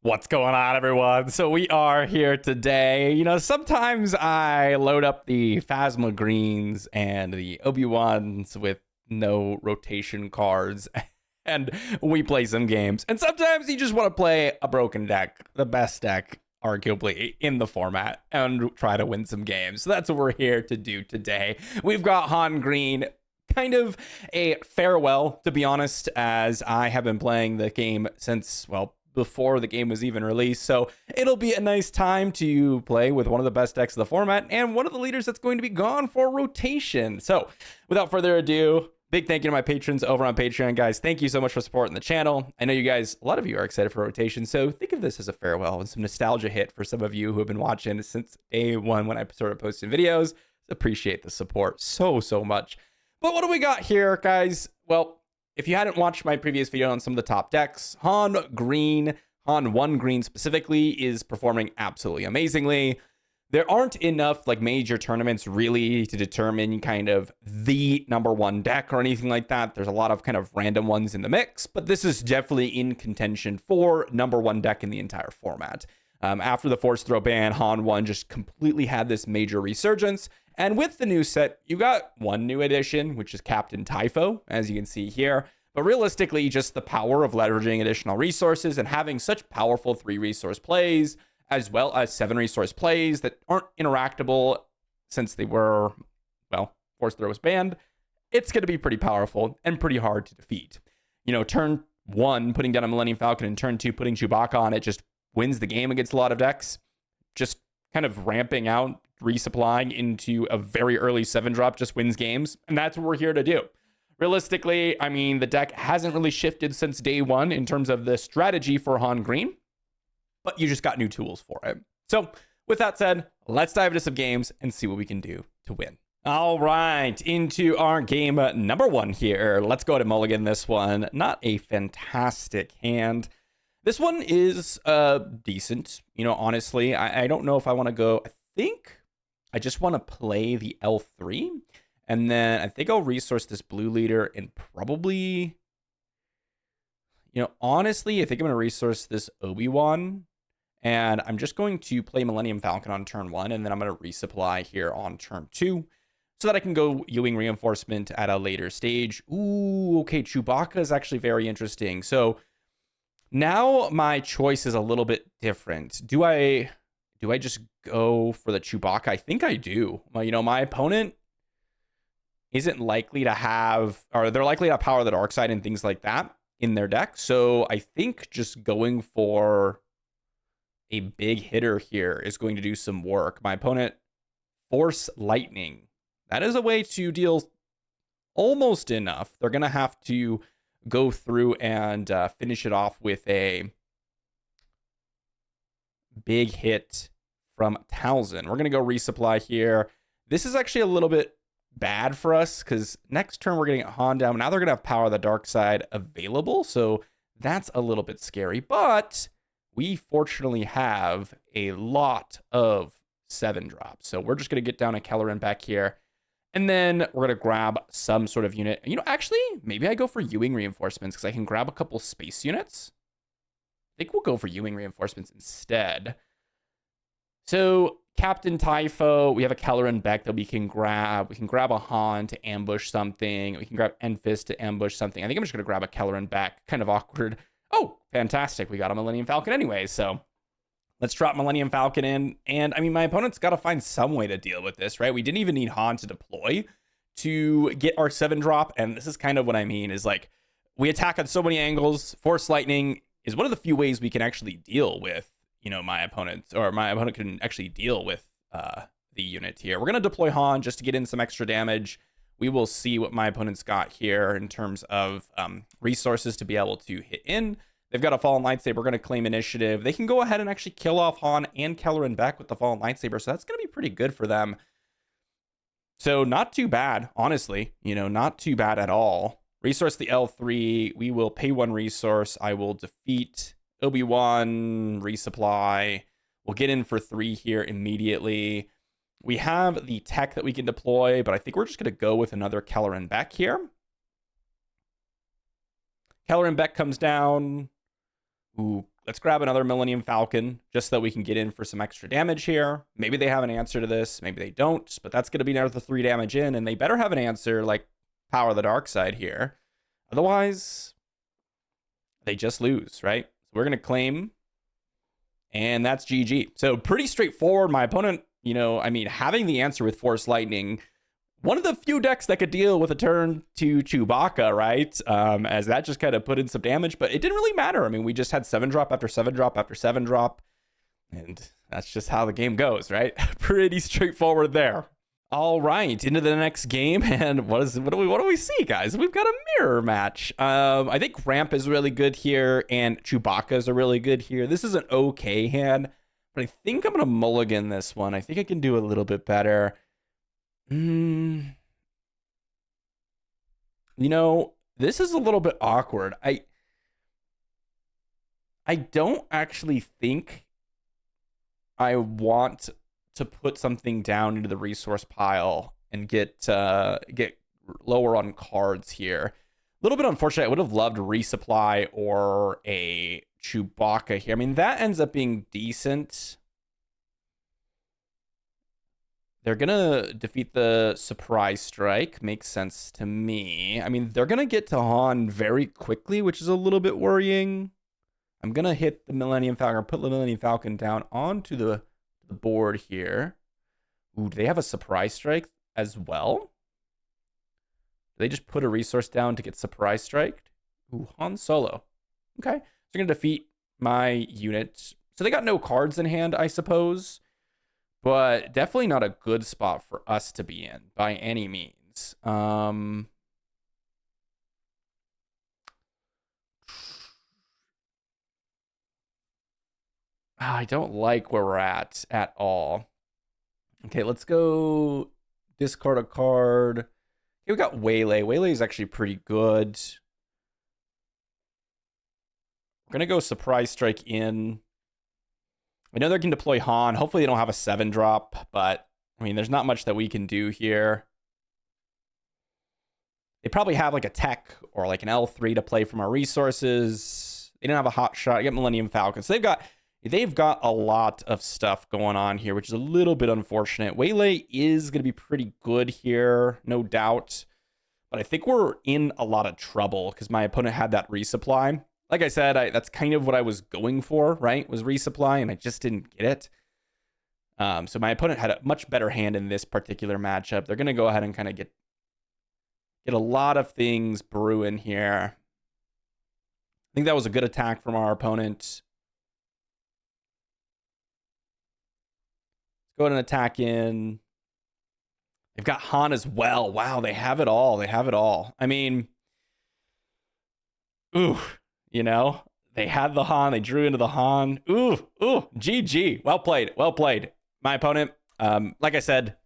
What's going on, everyone? So we are here today. Sometimes I load up the Phasma Greens and the Obi-Wans with no rotation cards, and we play some games. And sometimes you just want to play a broken deck, the best deck, arguably, in the format, and try to win some games. So that's what we're here to do today. We've got Han Green, kind of a farewell, to be honest, as I have been playing the game since, well, before the game was even released. So it'll be a nice time to play with one of the best decks of the format and one of the leaders that's going to be gone for rotation. So without further ado, big thank you to my patrons over on Patreon, guys. Thank you so much for supporting the channel. I know you guys, a lot of you are excited for rotation, so think of this as a farewell and some nostalgia hit for some of you who have been watching since day one when I started posting videos. Appreciate the support so much. But what do we got here, guys? Well, if you hadn't watched my previous video on some of the top decks, Han 1 green specifically, is performing absolutely amazingly. There aren't enough major tournaments really to determine kind of the number one deck or anything like that. There's a lot of kind of random ones in the mix, but this is definitely in contention for number one deck in the entire format. After the Force Throw ban, Han 1 just completely had this major resurgence. And with the new set, you got one new addition, which is Captain Typho, as you can see here. But realistically, just the power of leveraging additional resources and having such powerful 3-resource plays, as well as 7-resource plays that aren't interactable since they were, well, Force Throw was banned, it's going to be pretty powerful and pretty hard to defeat. Turn 1, putting down a Millennium Falcon, and turn 2, putting Chewbacca on it just wins the game against a lot of decks. Just kind of ramping out, resupplying into a very early 7-drop just wins games, and that's what we're here to do. Realistically, I mean, the deck hasn't really shifted since day one in terms of the strategy for Han Green, but you just got new tools for it. So with that said, let's dive into some games and see what we can do to win. All right, into our game number 1 here. Let's go to mulligan this one. Not a fantastic hand. This one is decent. Honestly, I don't know if I want to go. I think I just want to play the L3. And then I think I'll resource this blue leader and probably, honestly, I think I'm going to resource this Obi-Wan. And I'm just going to play Millennium Falcon on turn 1. And then I'm going to resupply here on turn 2. So that I can go Ewing Reinforcement at a later stage. Ooh, okay, Chewbacca is actually very interesting. So now my choice is a little bit different. Do I just go for the Chewbacca? I think I do. Well, my opponent isn't likely to have, or they're likely to have Power of the Dark Side and things like that in their deck. So I think just going for a big hitter here is going to do some work. My opponent, Force Lightning. That is a way to deal almost enough. They're going to have to go through and finish it off with a big hit from Talzin. We're going to go resupply here. This is actually a little bit bad for us because next turn we're getting Han down. Now they're going to have Power of the Dark Side available, so that's a little bit scary. But we fortunately have a lot of 7-drops, so we're just going to get down a Kelleran back here. And then we're going to grab some sort of unit. Actually, maybe I go for Ewing Reinforcements because I can grab a couple space units. I think we'll go for Ewing Reinforcements instead. So Captain Typho, we have a Kelleran Beck that we can grab. We can grab a Han to ambush something. We can grab Enfys to ambush something. I think I'm just going to grab a Kelleran Beck. Kind of awkward. Oh, fantastic. We got a Millennium Falcon anyway, so let's drop Millennium Falcon in. And I mean, my opponent's got to find some way to deal with this, right? We didn't even need Han to deploy to get our 7-drop. And this is kind of what I mean is we attack on so many angles. Force Lightning is one of the few ways we can actually deal with, my opponent, or my opponent can actually deal with the unit here. We're going to deploy Han just to get in some extra damage. We will see what my opponent's got here in terms of resources to be able to hit in. They've got a Fallen Lightsaber. We're going to claim initiative. They can go ahead and actually kill off Han and Kelleran Beck with the Fallen Lightsaber. So that's going to be pretty good for them. So not too bad, honestly. Not too bad at all. Resource the L3. We will pay 1 resource. I will defeat Obi-Wan, resupply. We'll get in for 3 here immediately. We have the tech that we can deploy, but I think we're just going to go with another Kelleran Beck here. Kelleran Beck comes down. Ooh, let's grab another Millennium Falcon just so that we can get in for some extra damage here. Maybe they have an answer to this. Maybe they don't, but that's going to be another 3 damage in, and they better have an answer like Power of the Dark Side here. Otherwise, they just lose, right? So we're going to claim, and that's GG. So pretty straightforward. My opponent, you know, I mean, having the answer with Force Lightning, one of the few decks that could deal with a turn to Chewbacca, right? As that just kind of put in some damage, but it didn't really matter. I mean, we just had 7-drop after 7-drop after 7-drop, and that's just how the game goes, right? Pretty straightforward there. All right, into the next game, and what do we see, guys? We've got a mirror match. I think Ramp is really good here, and Chewbacca's are really good here. This is an okay hand, but I think I'm gonna mulligan this one. I think I can do a little bit better. You know, this is a little bit awkward. I don't actually think I want to put something down into the resource pile and get lower on cards here. A little bit unfortunate. I would have loved resupply or a Chewbacca here. I mean, that ends up being decent. They're going to defeat the Surprise Strike. Makes sense to me. I mean, they're going to get to Han very quickly, which is a little bit worrying. I'm going to hit the Millennium Falcon, or put the Millennium Falcon down onto the board here. Ooh, do they have a Surprise Strike as well? Do they just put a resource down to get Surprise Striked? Ooh, Han Solo. Okay. So they're going to defeat my unit. So they got no cards in hand, I suppose. But definitely not a good spot for us to be in by any means. I don't like where we're at all. Okay, let's go discard a card. Okay, we got Waylay. Waylay is actually pretty good. We're going to go Surprise Strike in. I know they can deploy Han. Hopefully they don't have a 7-drop, but I mean, there's not much that we can do here. They probably have like a tech or like an L3 to play from our resources. They didn't have a hot shot. I get Millennium Falcon. So they've got a lot of stuff going on here, which is a little bit unfortunate. Waylay is going to be pretty good here, no doubt. But I think we're in a lot of trouble because my opponent had that resupply. Like I said, that's kind of what I was going for, right? Was resupply, and I just didn't get it. So my opponent had a much better hand in this particular matchup. They're going to go ahead and kind of get a lot of things brewing here. I think that was a good attack from our opponent. Let's go ahead and attack in. They've got Han as well. Wow, they have it all. They have it all. I mean, ooh. You know, they had the Han. They drew into the Han. Ooh, GG. Well played. Well played. My opponent, like I said,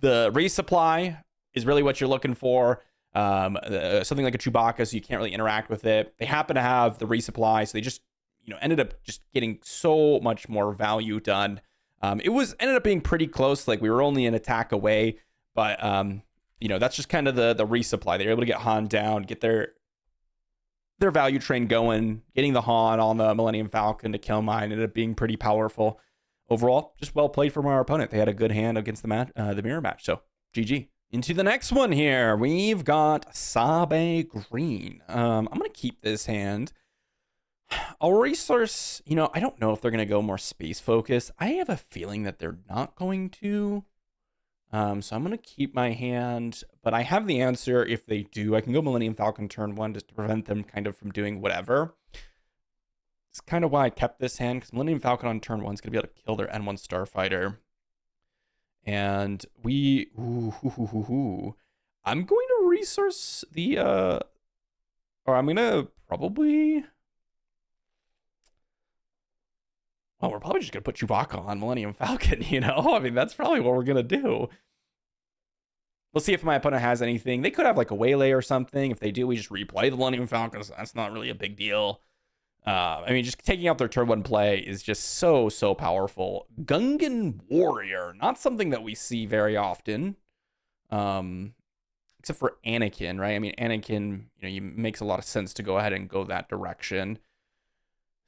the resupply is really what you're looking for. Something like a Chewbacca, so you can't really interact with it. They happen to have the resupply, so they just, you know, ended up just getting so much more value done. It ended up being pretty close. Like, we were only an attack away, but, you know, that's just kind of the resupply. They were able to get Han down, get their value train going, getting the Han on the Millennium Falcon to kill mine ended up being pretty powerful. Overall, just well played from our opponent. They had a good hand against the mirror match. So GG. Into the next one here, we've got Sabe Green. I'm going to keep this hand. I'll resource, you know, I don't know if they're going to go more space focused. I have a feeling that they're not going to. So I'm going to keep my hand, but I have the answer if they do. I can go Millennium Falcon turn 1 just to prevent them kind of from doing whatever. It's kind of why I kept this hand, because Millennium Falcon on turn 1 is going to be able to kill their N1 Starfighter. And I'm going to resource the, or I'm going to probably, well, we're probably just going to put Chewbacca on Millennium Falcon, you know? I mean, that's probably what we're going to do. We'll see if my opponent has anything. They could have like a Waylay or something. If they do, we just replay the Millennium Falcon. So that's not really a big deal. I mean, just taking out their turn 1 play is just so powerful. Gungan Warrior, not something that we see very often. Except for Anakin, right? I mean, Anakin, you know, makes a lot of sense to go ahead and go that direction.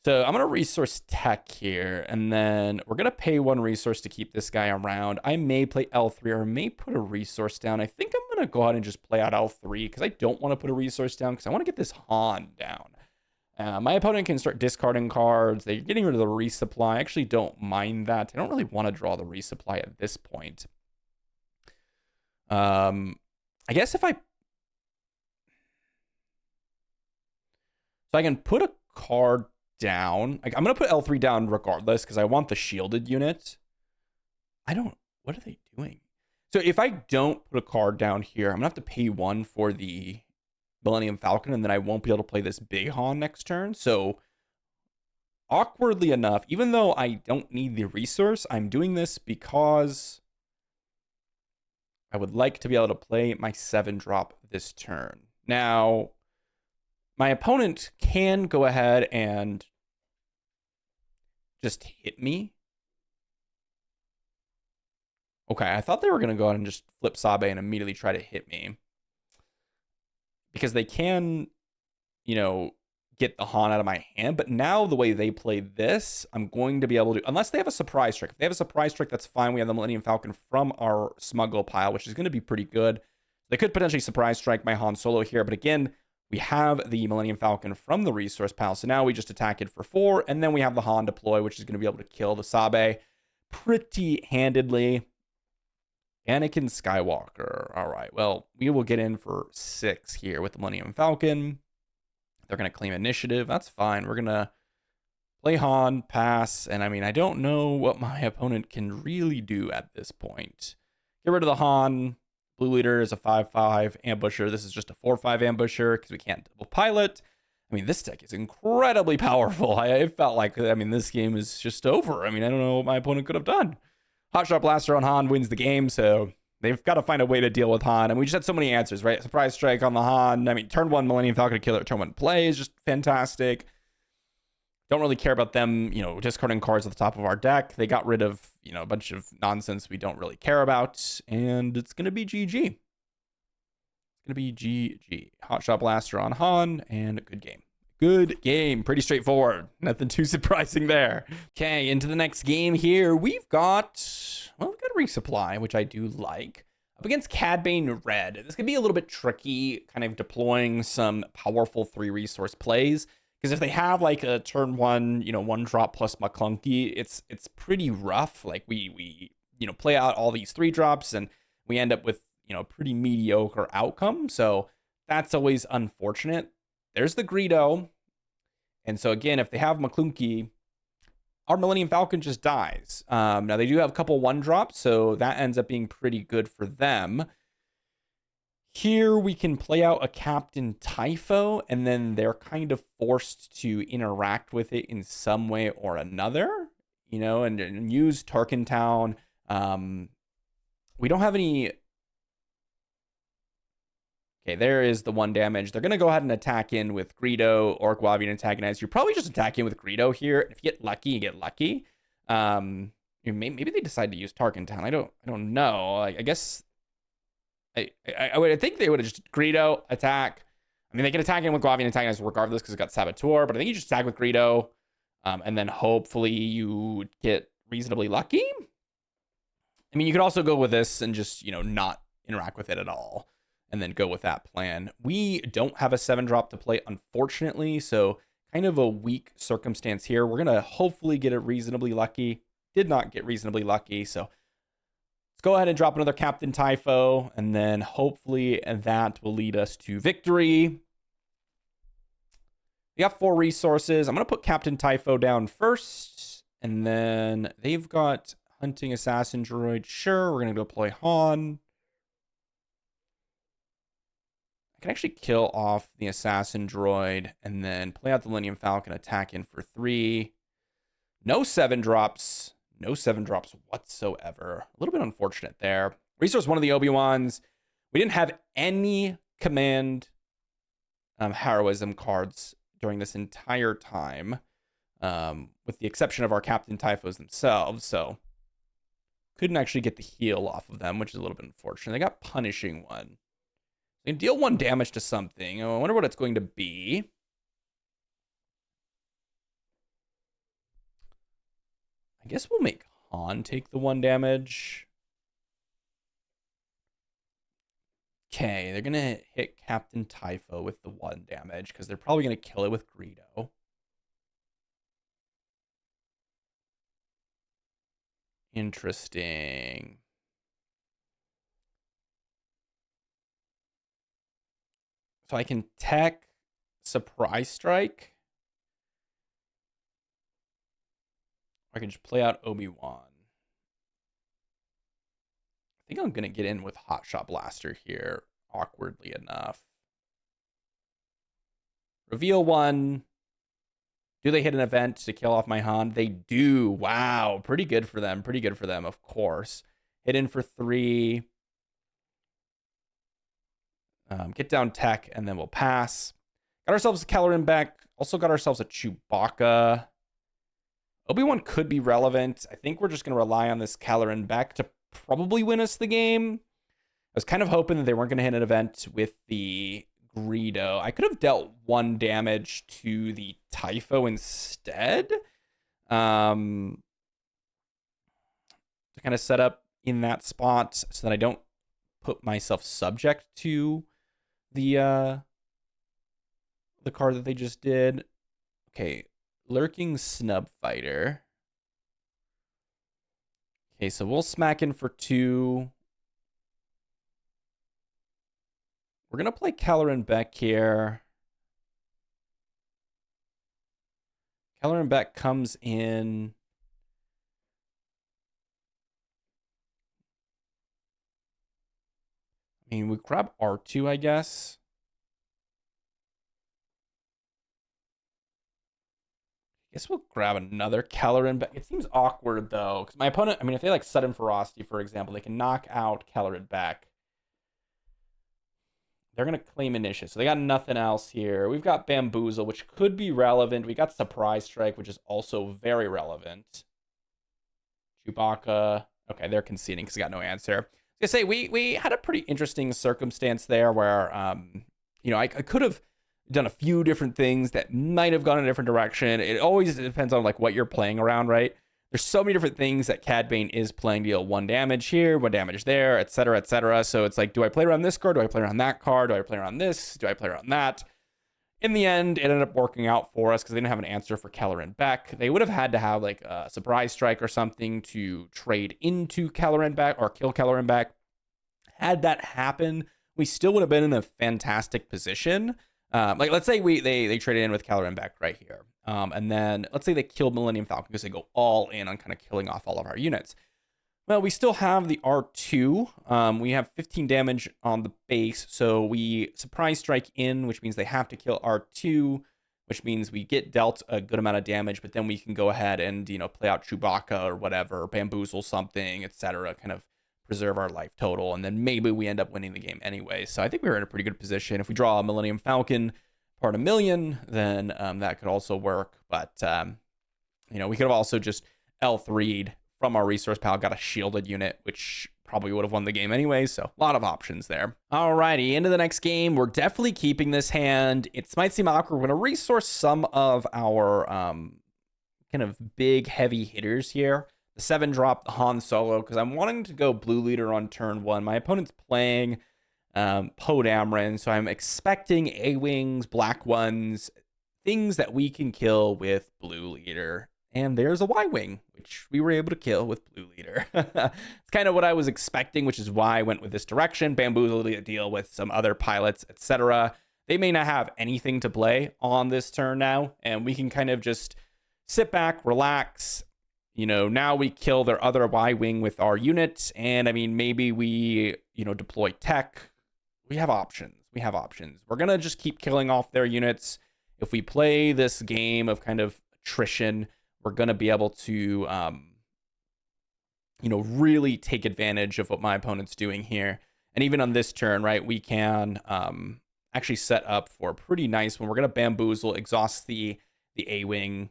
So I'm going to resource tech here, and then we're going to pay 1 resource to keep this guy around. I may play L3 or may put a resource down. I think I'm going to go ahead and just play out L3 because I don't want to put a resource down because I want to get this Han down. My opponent can start discarding cards. They're getting rid of the resupply. I actually don't mind that. I don't really want to draw the resupply at this point. I guess if I... So I can put a card down. Like, I'm going to put L3 down regardless because I want the shielded unit. What are they doing? So if I don't put a card down here, I'm going to have to pay 1 for the Millennium Falcon, and then I won't be able to play this big Han next turn. So awkwardly enough, even though I don't need the resource, I'm doing this because I would like to be able to play my 7-drop this turn. Now, my opponent can go ahead and just hit me. Okay, I thought they were going to go ahead and just flip Sabe and immediately try to hit me. Because they can, you know, get the Han out of my hand. But now the way they play this, I'm going to be able to, unless they have a surprise trick. If they have a surprise trick, that's fine. We have the Millennium Falcon from our smuggle pile, which is going to be pretty good. They could potentially surprise strike my Han Solo here. But again, we have the Millennium Falcon from the resource pile. So now we just attack it for 4. And then we have the Han deploy, which is going to be able to kill the Sabe pretty handedly. Anakin Skywalker. All right. Well, we will get in for 6 here with the Millennium Falcon. They're going to claim initiative. That's fine. We're going to play Han, pass. And I mean, I don't know what my opponent can really do at this point. Get rid of the Han. Blue Leader is a 5/5 ambusher. This is just a 4/5 ambusher because we can't double pilot. I mean, this deck is incredibly powerful. I felt like, I mean, this game is just over. I mean, I don't know what my opponent could have done. Hotshot Blaster on Han wins the game, so they've got to find a way to deal with Han. And we just had so many answers, right? Surprise strike on the Han. I mean, turn 1 Millennium Falcon killer, turn 1 play is just fantastic. Don't really care about them, you know, discarding cards at the top of our deck. They got rid of, you know, a bunch of nonsense we don't really care about. And it's going to be GG. It's going to be GG. Hotshot Blaster on Han, and a good game. Good game. Pretty straightforward. Nothing too surprising there. Okay, into the next game here. We've got resupply, which I do like. Up against Cad Bane Red. This could be a little bit tricky, kind of deploying some powerful 3 resource plays. Because if they have like a turn 1, you know, 1-drop plus Maclunky, it's pretty rough. Like we you know, play out all these 3 drops and we end up with, you know, pretty mediocre outcome. So that's always unfortunate. There's the Greedo. And so, again, if they have Maclunky, our Millennium Falcon just dies. Now, they do have a couple 1-drops, so that ends up being pretty good for them. Here, we can play out a Captain Typho, and then they're kind of forced to interact with it in some way or another, you know, and use Tarkin Town. We don't have any... Okay, there is the 1 damage. They're going to go ahead and attack in with Greedo or Guavian Antagonize. You're probably just attacking with Greedo here. If you get lucky, you get lucky. Maybe they decide to use Tarkin Town. I don't know. I guess I would think they would have just Greedo attack. I mean, they can attack in with Guavian Antagonize regardless because it's got Saboteur, but I think you just attack with Greedo, and then hopefully you get reasonably lucky. I mean, you could also go with this and just, you know, not interact with it at all, and then go with that plan. We don't have a 7-drop to play, unfortunately, so kind of a weak circumstance here. We're going to hopefully get it reasonably lucky. Did not get reasonably lucky, so let's go ahead and drop another Captain Typho, and then hopefully that will lead us to victory. We got 4 resources. I'm going to put Captain Typho down first, and then they've got Hunting Assassin Droid. Sure, we're going to deploy Han. Can actually kill off the Assassin Droid and then play out the Millennium Falcon, attack in for 3. No 7-drops. No 7-drops whatsoever. A little bit unfortunate there. Resource 1 of the Obi-Wans. We didn't have any command heroism cards during this entire time, with the exception of our Captain Typhos themselves, so couldn't actually get the heal off of them, which is a little bit unfortunate. They got Punishing 1. They can deal 1 damage to something. I wonder what it's going to be. guess we'll make Han take the 1 damage. Okay, they're going to hit Captain Typho with the 1 damage because they're probably going to kill it with Greedo. Interesting. So I can tech Surprise Strike. I can just play out Obi-Wan. I think I'm going to get in with Hot Shot Blaster here, awkwardly enough. Reveal 1. Do they hit an event to kill off my Han? They do. Wow. Pretty good for them. Pretty good for them, of course. Hit in for 3. Get down tech, and then we'll pass. Got ourselves a Caloran back. Also got ourselves a Chewbacca. Obi-Wan could be relevant. I think we're just going to rely on this Caloran back to probably win us the game. I was kind of hoping that they weren't going to hit an event with the Greedo. I could have dealt 1 damage to the Typho instead. To kind of set up in that spot so that I don't put myself subject to the card that they just did. Okay, Lurking Snub Fighter. Okay, so we'll smack in for 2. We're going to play Caloran Beck here. Caloran Beck comes in. I mean, we grab R2, I guess. I guess we'll grab another Caloran Beck. It seems awkward, though, because my opponent, I mean, if they like Sudden Ferocity, for example, they can knock out Caloran Beck. They're going to claim Initiative, so they got nothing else here. We've got Bamboozle, which could be relevant. We got Surprise Strike, which is also very relevant. Chewbacca. Okay, they're conceding because they got no answer. I was going to say, we had a pretty interesting circumstance there where, you know, I could have done a few different things that might have gone in a different direction. It always depends on, like, what you're playing around, right? There's so many different things that Cad Bane is playing to deal 1 damage here, 1 damage there, etc., etc. So it's like, do I play around this card? Do I play around that card? Do I play around this? Do I play around that? In the end, it ended up working out for us because they didn't have an answer for Caloran Beck. They would have had to have like a Surprise Strike or something to trade into Caloran Beck or kill Caloran Beck. Had that happen, we still would have been in a fantastic position. Like, let's say they traded in with Caloran Beck right here. And then let's say they killed Millennium Falcon because they go all in on kind of killing off all of our units. Well, we still have the R2. We have 15 damage on the base, so we Surprise Strike in, which means they have to kill R2, which means we get dealt a good amount of damage, but then we can go ahead and, you know, play out Chewbacca or whatever, bamboozle something, etc., kind of preserve our life total, and then maybe we end up winning the game anyway. So I think we were in a pretty good position. If we draw a Millennium Falcon part 1,000,000, then that could also work. But, you know, we could have also just L3'd from our resource pile, got a shielded unit, which probably would have won the game anyway. So a lot of options there. Alrighty, into the next game. We're definitely keeping this hand. It might seem awkward. We're going to resource some of our kind of big, heavy hitters here. The 7-drop, the Han Solo, because I'm wanting to go Blue Leader on turn 1. My opponent's playing Poe Dameron, so I'm expecting A-Wings, Black Ones, things that we can kill with Blue Leader. And there's a Y-Wing, which we were able to kill with Blue Leader. It's kind of what I was expecting, which is why I went with this direction. Bamboozle to deal with some other pilots, etc. They may not have anything to play on this turn now, and we can kind of just sit back, relax. You know, now we kill their other Y-Wing with our unit, and I mean, maybe we, you know, deploy tech. We have options. We're going to just keep killing off their units. If we play this game of kind of attrition, we're going to be able to, you know, really take advantage of what my opponent's doing here. And even on this turn, right, we can actually set up for a pretty nice one. We're going to bamboozle, exhaust the A-Wing.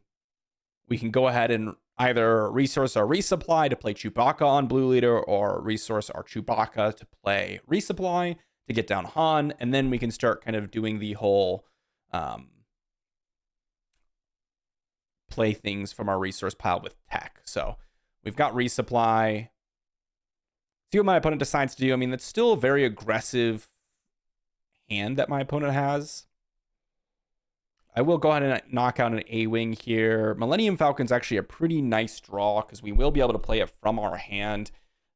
We can go ahead and either resource our resupply to play Chewbacca on Blue Leader, or resource our Chewbacca to play resupply to get down Han. And then we can start kind of doing the whole play things from our resource pile with tech. So We've got resupply. See what my opponent decides to do. I mean, that's still a very aggressive hand that my opponent has. I will go ahead and knock out an A-Wing here. Millennium Falcon's actually a pretty nice draw because we will be able to play it from our hand.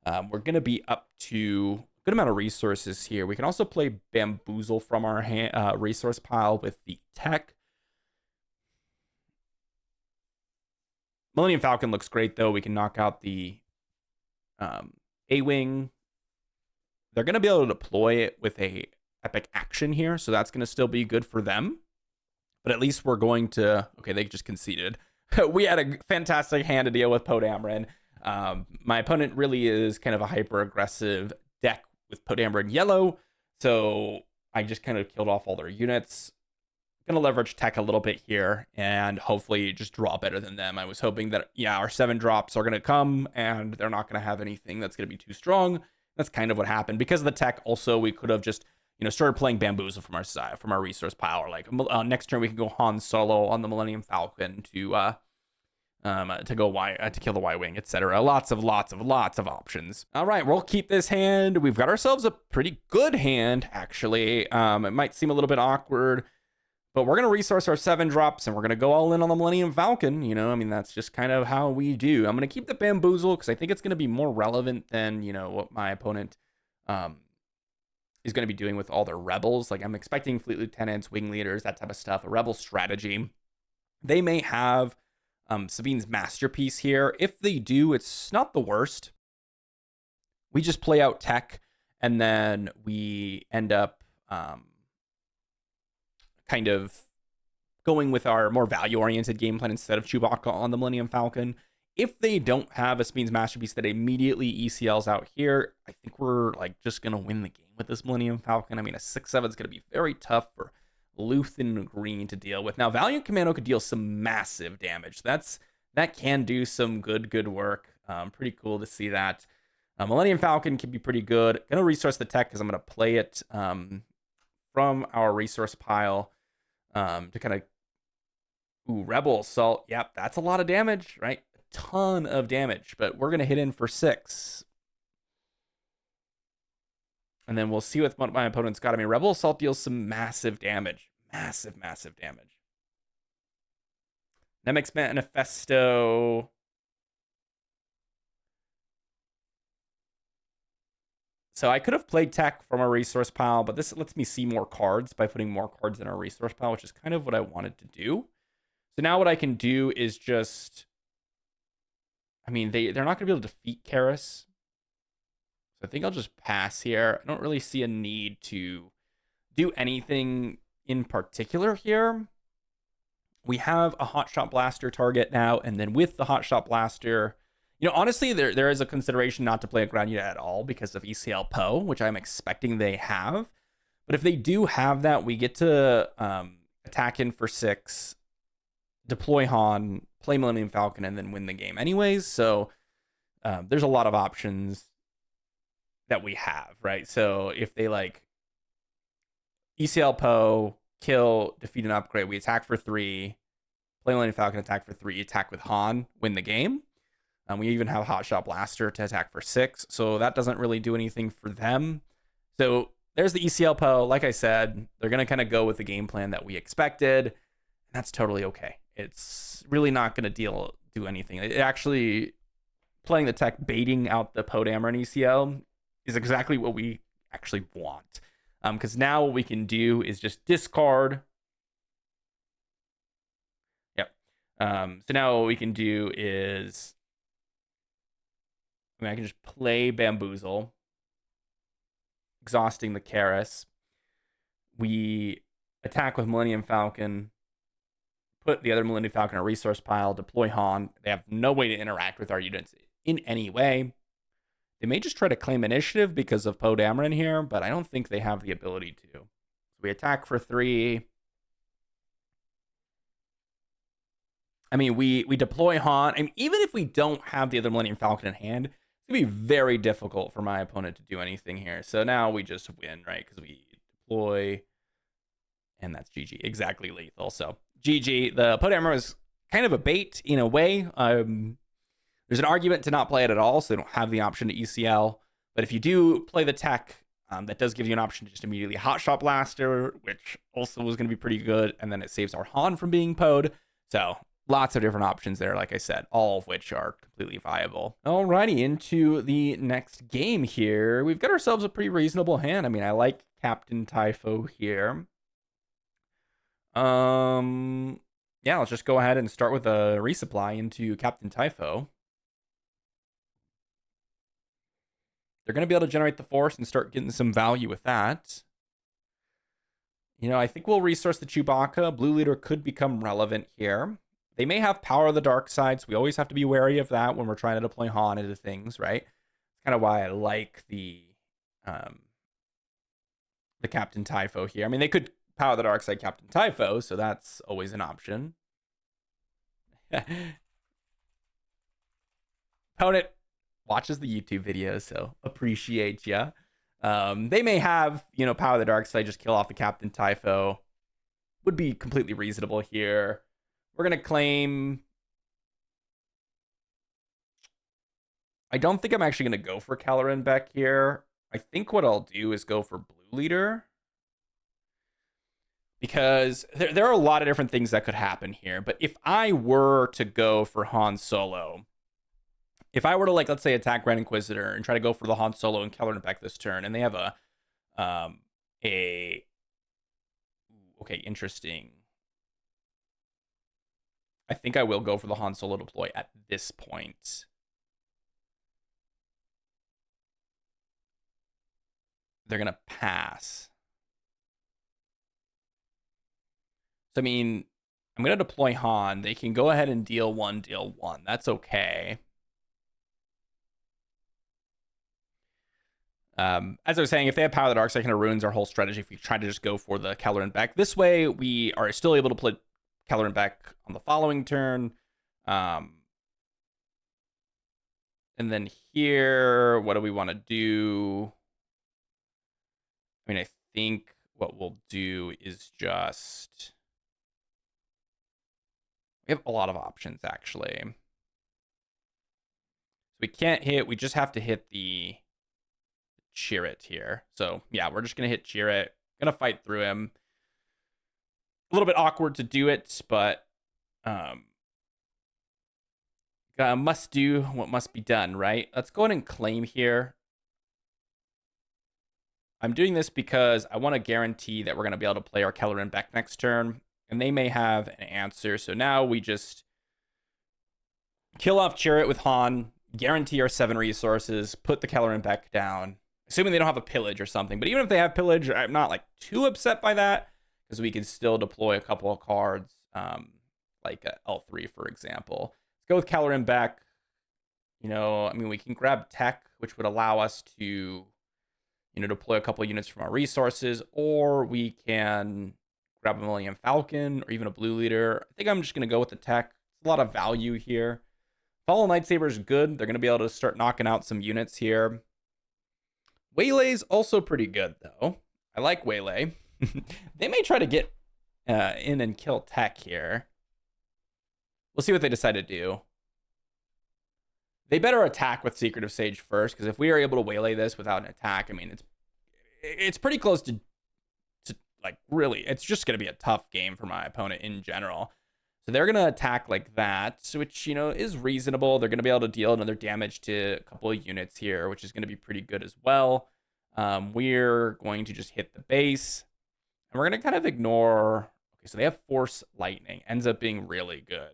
We're going to be up to a good amount of resources here. We can also play Bamboozle from our resource pile with the tech. Millennium Falcon looks great, though. We can knock out the A-Wing. They're going to be able to deploy it with a epic action here, so that's going to still be good for them. But at least we're going to... Okay, they just conceded. We had a fantastic hand to deal with Poe Dameron. My opponent really is kind of a hyper-aggressive deck with Poe Dameron yellow, so I just kind of killed off all their units. Gonna leverage tech a little bit here and hopefully just draw better than them. I was hoping that, yeah, our 7 drops are gonna come and they're not gonna have anything that's gonna be too strong. That's kind of what happened. Because of the tech, also, we could have just, started playing Bamboozle from our side, from our resource pile. Or like next turn, we can go Han Solo on the Millennium Falcon to kill the Y-Wing, etc. Lots of options. All right, we'll keep this hand. We've got ourselves a pretty good hand, actually. It might seem a little bit awkward, but we're going to resource our 7 drops, and we're going to go all in on the Millennium Falcon. That's just kind of how we do. I'm going to keep the Bamboozle because I think it's going to be more relevant than, what my opponent is going to be doing with all their rebels. Like, I'm expecting fleet lieutenants, wing leaders, that type of stuff, a rebel strategy. They may have Sabine's Masterpiece here. If they do, it's not the worst. We just play out tech, and then we end up... kind of going with our more value-oriented game plan instead of Chewbacca on the Millennium Falcon. If they don't have a Sabine's Masterpiece that immediately ECLs out here, I think we're just going to win the game with this Millennium Falcon. I mean, a 6/7 is going to be very tough for Luthen Green to deal with. Now, Valiant Commando could deal some massive damage. That can do some good work. Pretty cool to see that. Millennium Falcon can be pretty good. Going to resource the tech because I'm going to play it from our resource pile. To kind of... Rebel Assault. Yep, that's a lot of damage, right? A ton of damage, but we're going to hit in for 6. And then we'll see what my opponent's got. I mean, Rebel Assault deals some massive damage. Massive damage. Nemex's Manifesto... So I could have played tech from our resource pile, but this lets me see more cards by putting more cards in our resource pile, which is kind of what I wanted to do. So now what I can do is just... I mean, they're not going to be able to defeat Karis. So I think I'll just pass here. I don't really see a need to do anything in particular here. We have a Hotshot Blaster target now, and then with the Hotshot Blaster... honestly, there is a consideration not to play a ground unit at all because of ECL Poe, which I'm expecting they have. But if they do have that, we get to attack in for 6, deploy Han, play Millennium Falcon, and then win the game anyways. So there's a lot of options that we have, right? So if they ECL Poe, kill, defeat, and upgrade, we attack for 3, play Millennium Falcon, attack for 3, attack with Han, win the game. We even have Hotshot Blaster to attack for 6, so that doesn't really do anything for them. So there's the ECL Poe. Like I said, they're going to kind of go with the game plan that we expected, and that's totally okay. It's really not going to do anything. It actually, playing the tech, baiting out the Poe Dameron ECL is exactly what we actually want. Because now what we can do is just discard. Yep. So now what we can do is... I can just play Bamboozle, exhausting the Karis. We attack with Millennium Falcon, put the other Millennium Falcon in a resource pile, deploy Han. They have no way to interact with our units in any way. They may just try to claim initiative because of Poe Dameron here, but I don't think they have the ability to. So we attack for 3. I mean, we deploy Han. I mean, even if we don't have the other Millennium Falcon in hand, it's going to be very difficult for my opponent to do anything here. So now we just win, right? Because we deploy, and that's GG. Exactly lethal. So GG. The Poe Dameron is kind of a bait in a way. There's an argument to not play it at all, so they don't have the option to ECL. But if you do play the tech, that does give you an option to just immediately Hotshot Blaster, which also was going to be pretty good. And then it saves our Han from being PO'd. So lots of different options there, like I said, all of which are completely viable. Alrighty, into the next game here. We've got ourselves a pretty reasonable hand. I mean, I like Captain Typho here. Yeah, let's just go ahead and start with a resupply into Captain Typho. They're going to be able to generate the force and start getting some value with that. You know, I think we'll resource the Chewbacca. Blue Leader could become relevant here. They may have power of the dark side, so we always have to be wary of that when we're trying to deploy Han into things, right? It's kind of why I like the Captain Typho here. I mean, they could power the dark side Captain Typho, so that's always an option. Opponent watches the YouTube videos, so appreciate ya. They may have, you know, power of the dark side, just kill off the Captain Typho. Would be completely reasonable here. We're going to claim... I don't think I'm actually going to go for Caloran Beck here. I think what I'll do is go for Blue Leader. Because there are a lot of different things that could happen here. But if I were to go for Han Solo... If I were to, like, let's say, attack Grand Inquisitor and try to go for the Han Solo and Caloran Beck this turn, and they have okay, interesting. I think I will go for the Han Solo deploy at this point. They're going to pass. So, I mean, I'm going to deploy Han. They can go ahead and deal one. That's okay. As I was saying, if they have power of the dark side, it kind of ruins our whole strategy if we try to just go for the Caloran Beck. This way, we are still able to play Caloran Beck on the following turn. And then here, what do we want to do? I mean, I think what we'll do is just... We have a lot of options, actually. So we can't hit... We just have to hit the... Chirrut here. So yeah, we're just gonna hit Chirrut. Gonna fight through him. A little bit awkward to do it, but must do what must be done, right? Let's go ahead and claim here. I'm doing this because I want to guarantee that we're gonna be able to play our Caloran Beck next turn, and they may have an answer. So now we just kill off Chirrut with Han, guarantee our 7 resources, put the Caloran Beck down. Assuming they don't have a pillage or something. But even if they have pillage, I'm not like too upset by that, because we could still deploy a couple of cards, like L3, for example. Let's go with Caloran Beck. You know, I mean, we can grab Tech, which would allow us to, you know, deploy a couple of units from our resources, or we can grab a Millennium Falcon or even a Blue Leader. I think I'm just going to go with the Tech. It's a lot of value here. Fallen Lightsaber is good. They're going to be able to start knocking out some units here. Waylay's also pretty good, though. I like Waylay. They may try to get in and kill Tech here. We'll see what they decide to do. They better attack with Secretive Sage first, because if we are able to Waylay this without an attack, I mean, it's pretty close to like, really, it's just going to be a tough game for my opponent in general. So they're going to attack like that, which, you know, is reasonable. They're going to be able to deal another damage to a couple of units here, which is going to be pretty good as well. We're going to just hit the base. And we're going to kind of ignore... Okay, so they have Force Lightning. Ends up being really good.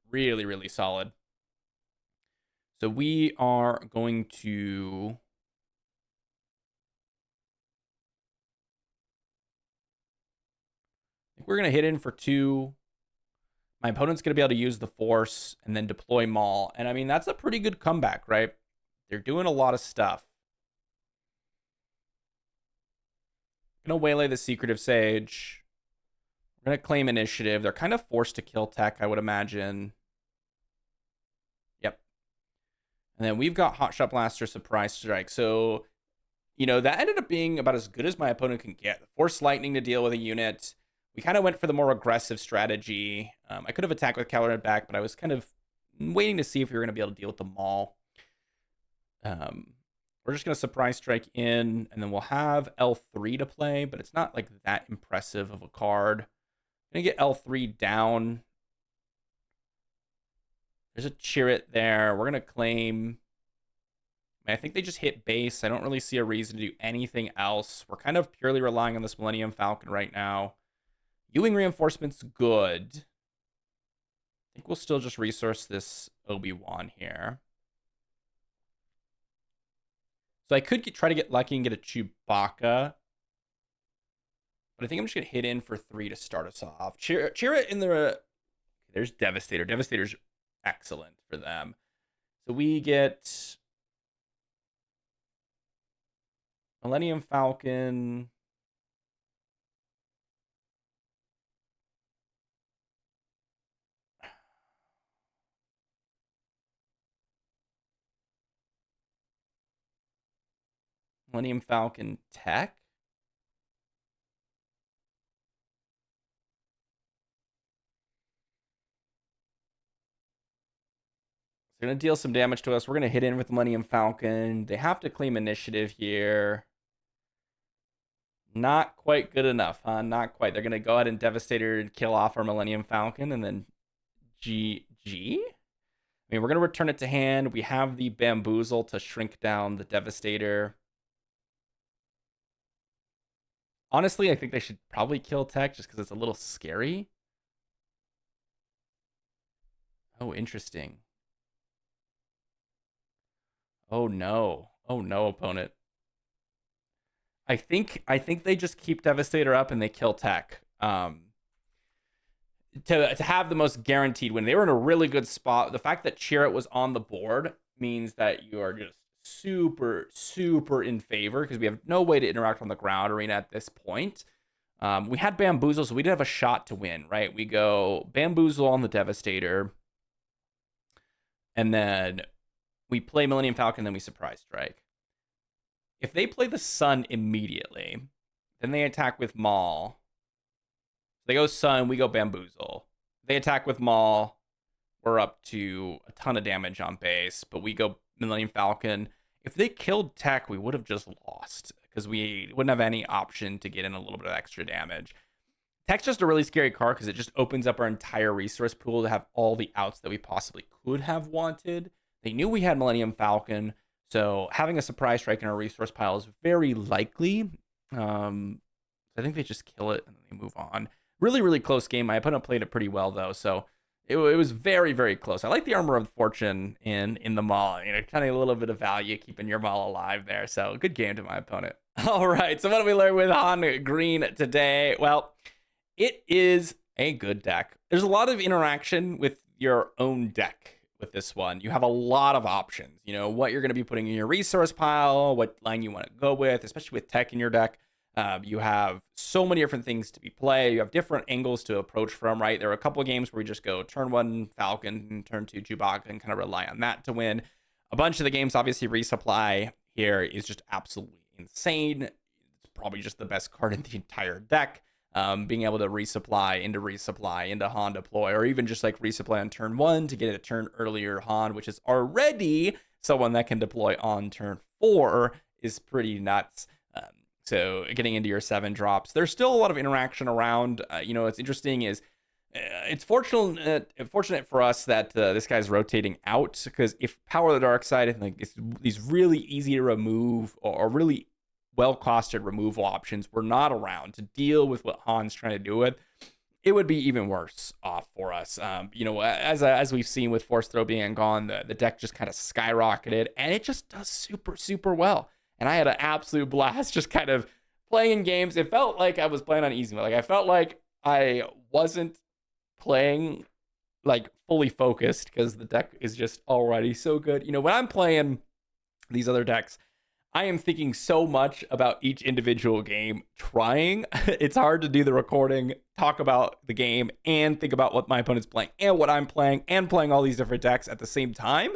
Really, really solid. So we are going to... I think we're going to hit in for 2... My opponent's going to be able to use the Force and then deploy Maul. And I mean, that's a pretty good comeback, right? They're doing a lot of stuff. Going to waylay the Secretive Sage. We're going to claim initiative. They're kind of forced to kill Tech, I would imagine. Yep. And then we've got Hotshot Blaster, Surprise Strike. So, you know, that ended up being about as good as my opponent can get. Force Lightning to deal with a unit. We kind of went for the more aggressive strategy. I could have attacked with Caloran Beck, but I was kind of waiting to see if we were going to be able to deal with the Maul. We're just going to surprise strike in, and then we'll have L3 to play, but it's not like that impressive of a card. Going to get L3 down. There's a Chirrut there. We're going to claim. I think they just hit base. I don't really see a reason to do anything else. We're kind of purely relying on this Millennium Falcon right now. Ewing Reinforcement's good. I think we'll still just resource this Obi-Wan here. So I could try to get lucky and get a Chewbacca. But I think I'm just going to hit in for 3 to start us off. Chirrut in the... There's Devastator. Devastator's excellent for them. So we get... Millennium Falcon. Millennium Falcon Tech. They're going to deal some damage to us. We're going to hit in with Millennium Falcon. They have to claim initiative here. Not quite good enough, huh? Not quite. They're going to go ahead and Devastator and kill off our Millennium Falcon and then GG? I mean, we're going to return it to hand. We have the Bamboozle to shrink down the Devastator. Honestly, I think they should probably kill Tech just because it's a little scary. Oh, interesting. Oh, no. Oh, no, opponent. I think they just keep Devastator up and they kill Tech. To have the most guaranteed win. They were in a really good spot. The fact that Chirrut was on the board means that you are just super, super in favor because we have no way to interact on the ground arena at this point. We had Bamboozle, so we did have a shot to win, right? We go Bamboozle on the Devastator, and then we play Millennium Falcon, then we surprise strike. If they play the Sun immediately, then they attack with Maul. They go Sun, we go Bamboozle. They attack with Maul. We're up to a ton of damage on base, but we go Millennium Falcon. If they killed Tech, we would have just lost because we wouldn't have any option to get in a little bit of extra damage. Tech's just a really scary card because it just opens up our entire resource pool to have all the outs that we possibly could have wanted. They knew we had Millennium Falcon, so having a surprise strike in our resource pile is very likely. I think they just kill it and then they move on. Really, really close game. My opponent played it pretty well, though, so it was very, very close. I like the Armor of Fortune in the Maul. You know, kind of a little bit of value keeping your Maul alive there. So good game to my opponent. All right, so what did we learn with Han Green today? Well, it is a good deck. There's a lot of interaction with your own deck with this one. You have a lot of options. You know, what you're going to be putting in your resource pile, what line you want to go with, especially with Tech in your deck. You have so many different things to be played. You have different angles to approach from, right? There are a couple of games where we just go turn 1 Falcon, turn 2 Chewbacca, and kind of rely on that to win. A bunch of the games, obviously, resupply here is just absolutely insane. It's probably just the best card in the entire deck. Being able to resupply into Han deploy, or even just like resupply on turn 1 to get a turn earlier Han, which is already someone that can deploy on turn 4, is pretty nuts. So getting into your 7 drops, there's still a lot of interaction around. You know, what's interesting is it's fortunate for us that this guy's rotating out, because if Power of the Dark Side, like these really easy to remove or really well-costed removal options were not around to deal with what Han's trying to do with, it would be even worse off for us. You know, as we've seen with Force Throw being gone, the deck just kind of skyrocketed, and it just does super, super well. And I had an absolute blast just kind of playing in games. It felt like I was playing on easy mode. Like I felt like I wasn't playing like fully focused because the deck is just already so good. You know, when I'm playing these other decks, I am thinking so much about each individual game, trying. It's hard to do the recording, talk about the game, and think about what my opponent's playing and what I'm playing, and playing all these different decks at the same time.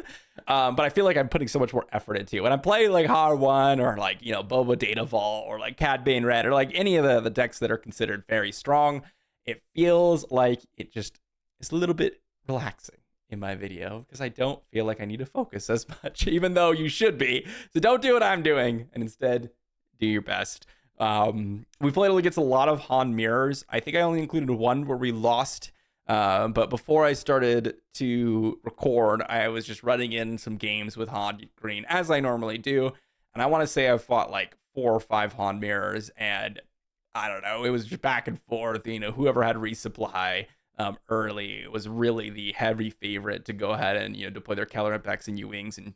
But I feel like I'm putting so much more effort into it. When I'm playing like Har1 or like, you know, Boba Data Vault or like Cad Bane Red or like any of the decks that are considered very strong, it feels like it just is a little bit relaxing. in my video because I don't feel like I need to focus as much, even though you should be. So don't do what I'm doing, and instead do your best. We played against a lot of Han mirrors. I think I only included one where we lost. But before I started to record, I was just running in some games with Han Green, as I normally do. And I want to say I've fought like 4 or 5 Han mirrors, and I don't know, it was just back and forth. Whoever had resupply early was really the heavy favorite to go ahead and deploy their Keller Impacts and U-Wings, and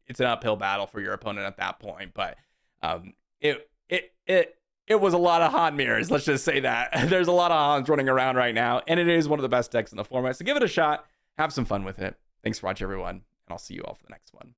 it's an uphill battle for your opponent at that point. But it was a lot of Han mirrors. Let's just say that. There's a lot of Hans running around right now, and it is one of the best decks in the format. So give it a shot. Have some fun with it. Thanks for watching, everyone, and I'll see you all for the next one.